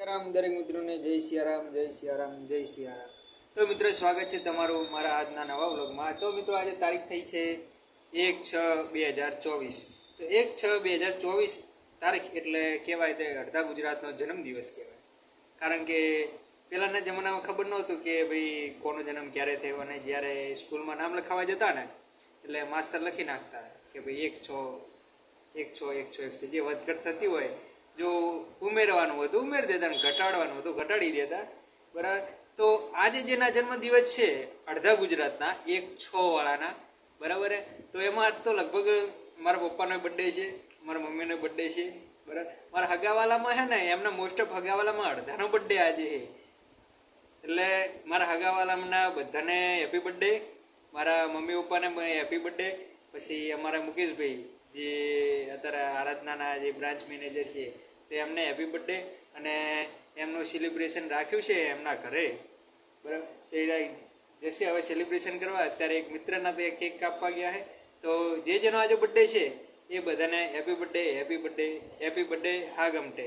રામ દરેક મિત્રોને જય સિયારામ જય સિયારામ જય સિયારામ। તો મિત્રો સ્વાગત છે તમારું મારા આજના નવા વ્લોગમાં। તો મિત્રો આજે તારીખ થઈ છે 1/6/2024। તો 1/6/2024 તારીખ એટલે કહેવાય તે અડધા ગુજરાતનો જન્મદિવસ કહેવાય। કારણ કે પહેલાંના જમાનામાં ખબર નહોતું કે ભાઈ કોનો જન્મ ક્યારે થયો, અને જ્યારે સ્કૂલમાં નામ લખાવા જતા ને એટલે માસ્તર લખી નાખતા કે ભાઈ 1/6 જે વધઘટ થતી હોય, જો ઉમેરવાનું હોય તો ઉમેરી દેતા, ને ઘટાડવાનું હોય તો ઘટાડી દેતા, બરાબર। તો આજે જેના જન્મદિવસ છે અડધા ગુજરાતના 1/6 વાળાના, બરાબર। તો એમાં તો લગભગ મારા પપ્પાનો બર્થડે છે, મારા મમ્મીનો બર્થડે છે, બરાબર। મારા હગાવાલામાં છે ને એમના મોસ્ટ ઓફ હગાવાલામાં અડધાનો બર્થડે આજે છે, એટલે મારા હગાવાલાના બધાને હેપી બર્થડે, મારા મમ્મી પપ્પાને હેપી બર્થડે। પછી અમારા મુકેશભાઈ જે અત્યારે આરાધનાના જે બ્રાન્ચ મેનેજર છે તો એમને હેપી બર્થડે, અને એમનું સેલિબ્રેશન રાખ્યું છે એમના ઘરે, બરાબર। તે જશે હવે સેલિબ્રેશન કરવા। અત્યારે એક મિત્રના તો કેક કાપવા ગયા છે। તો જેનો આજે બર્થડે છે એ બધાને happy birthday happy birthday happy birthday હા ગમટે।